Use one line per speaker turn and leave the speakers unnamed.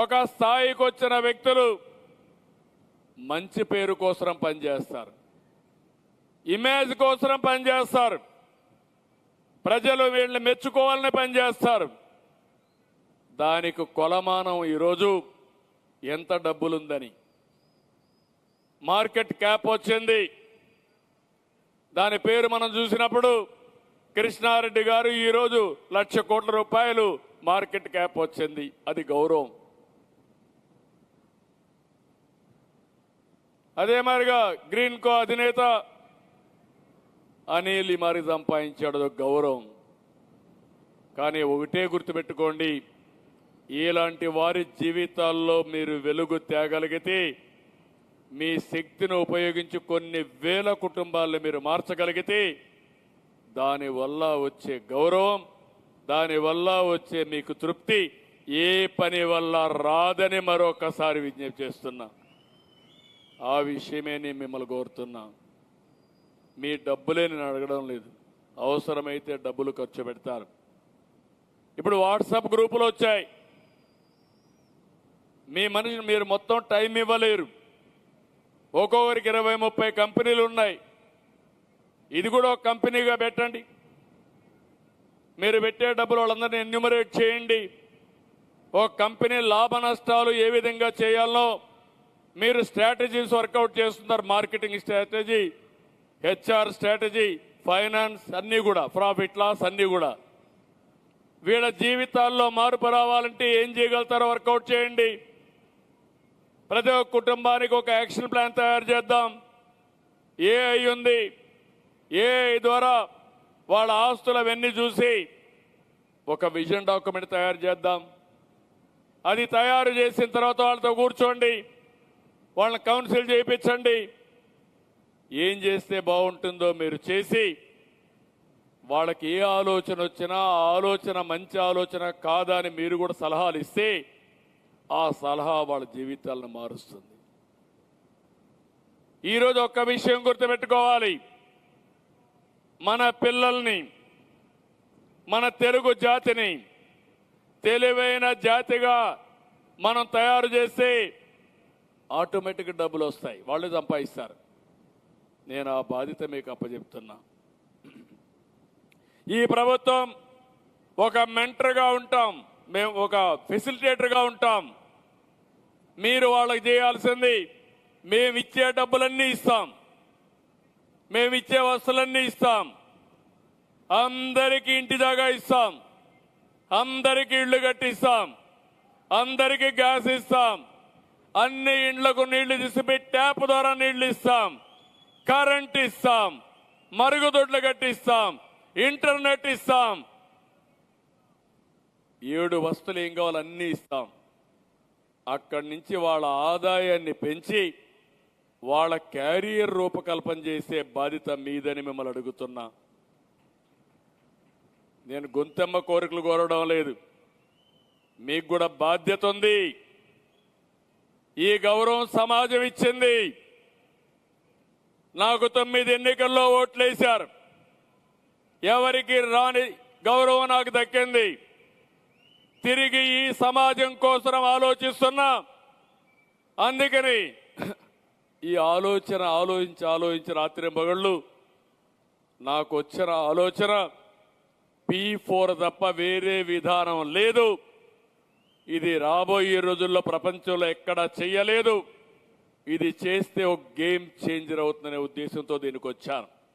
ఒక స్థాయికి వచ్చిన వ్యక్తులు మంచి పేరు కోసం పనిచేస్తారు, ఇమేజ్ కోసం పనిచేస్తారు, ప్రజలు వీళ్ళని మెచ్చుకోవాలని పనిచేస్తారు. దానికి కొలమానం ఈరోజు ఎంత డబ్బులుందని. మార్కెట్ క్యాప్ వచ్చింది, దాని పేరు మనం చూసినప్పుడు కృష్ణారెడ్డి గారు ఈరోజు 1,00,000 కోట్ల రూపాయలు మార్కెట్ క్యాప్ వచ్చింది. అది గౌరవం. అదే మాదిరిగా గ్రీన్ కో అధినేత అనిల్ మరి సంపాదించాడు, అది గౌరవం. కానీ ఒకటే గుర్తుపెట్టుకోండి, ఇలాంటి వారి జీవితాల్లో మీరు వెలుగు తేగలిగితే మీ శక్తిని ఉపయోగించి కొన్ని వేల కుటుంబాలను మీరు మార్చగలిగితే దానివల్ల వచ్చే గౌరవం, దానివల్ల వచ్చే మీకు తృప్తి ఏ పని వల్ల రాదని మరొకసారి విజ్ఞప్తి చేస్తున్నా. ఆ విషయమే నేను మిమ్మల్ని కోరుతున్నా. మీ డబ్బులే నేను అడగడం లేదు, అవసరమైతే డబ్బులు ఖర్చు పెడతారు. ఇప్పుడు వాట్సాప్ గ్రూపులు వచ్చాయి, మీ మనిషిని మీరు మొత్తం టైం ఇవ్వలేరు. ఒక్కొక్కరికి 20-30 కంపెనీలు ఉన్నాయి. ఇది కూడా ఒక కంపెనీగా పెట్టండి. మీరు పెట్టే డబ్బులు వాళ్ళందరినీ ఎన్యూమరేట్ చేయండి. ఒక కంపెనీ లాభ నష్టాలు ఏ విధంగా చేయాలో మీరు స్ట్రాటజీస్ వర్కౌట్ చేస్తున్నారు. Marketing strategy, HR strategy, finance అన్నీ కూడా, ప్రాఫిట్ లాస్ అన్నీ కూడా. వీళ్ళ జీవితాల్లో మార్పు రావాలంటే ఏం చేయగలుగుతారో వర్కౌట్ చేయండి. ప్రతి ఒక్క కుటుంబానికి ఒక యాక్షన్ ప్లాన్ తయారు చేద్దాం. ఏఐ ఉంది, ఏఐ ద్వారా వాళ్ళ ఆస్తులు అవన్నీ చూసి ఒక విజన్ డాక్యుమెంట్ తయారు చేద్దాం. అది తయారు చేసిన తర్వాత వాళ్ళతో కూర్చోండి, వాళ్ళని కౌన్సిల్ చేయించండి. ఏం చేస్తే బాగుంటుందో మీరు చేసి వాళ్ళకి ఏ ఆలోచన వచ్చినా ఆ ఆలోచన మంచి ఆలోచన కాదా అని మీరు కూడా సలహాలు ఇస్తే ఆ సలహా వాళ్ళ జీవితాలను మారుస్తుంది. ఈరోజు ఒక్క విషయం గుర్తుపెట్టుకోవాలి, మన పిల్లల్ని, మన తెలుగు జాతిని తెలివైన జాతిగా మనం తయారు చేస్తే ఆటోమేటిక్గా డబ్బులు వస్తాయి, వాళ్ళు సంపాదిస్తారు. నేను ఆ బాధ్యత మీకు అప్పచెప్తున్నా. ఈ ప్రభుత్వం ఒక మెంటర్గా ఉంటాం, మేము ఒక ఫెసిలిటేటర్గా ఉంటాం. మీరు వాళ్ళకి చేయాల్సింది, మేమిచ్చే డబ్బులన్నీ ఇస్తాం, మేమిచ్చే వస్తువులన్నీ ఇస్తాం, అందరికీ ఇంటి జాగా ఇస్తాం, అందరికీ ఇళ్లు కట్టిస్తాం, అందరికీ గ్యాస్ ఇస్తాం, అన్ని ఇండ్లకు నీళ్లు తీసిపెట్టి ట్యాప్ ద్వారా నీళ్లు ఇస్తాం, కరెంట్ ఇస్తాం, మరుగుదొడ్లు కట్టిస్తాం, ఇంటర్నెట్ ఇస్తాం, 7 వస్తువులు ఏం కావాలి అన్నీ ఇస్తాం. అక్కడి నుంచి వాళ్ళ ఆదాయాన్ని పెంచి వాళ్ళ క్యారియర్ రూపకల్పన చేసే బాధ్యత మీదని మిమ్మల్ని అడుగుతున్నా. నేను గొంతెమ్మ కోరికలు కోరడం లేదు, మీకు కూడా బాధ్యత ఉంది. ఈ గౌరవం సమాజం ఇచ్చింది. నాకు 9 ఎన్నికల్లో ఓట్లేశారు, ఎవరికి రాని గౌరవం నాకు దక్కింది. తిరిగి ఈ సమాజం కోసం ఆలోచిస్తున్నా. అందుకని ఈ ఆలోచించి రాత్రి మగళ్ళు నాకు వచ్చిన ఆలోచన P4 తప్ప వేరే విధానం లేదు. ఇది రాబోయే రోజుల్లో ప్రపంచంలో ఎక్కడా చెయ్యలేదు. ఇది చేస్తే ఒక గేమ్ చేంజర్ అవుతుందనే ఉద్దేశంతో దీనికి వచ్చాను.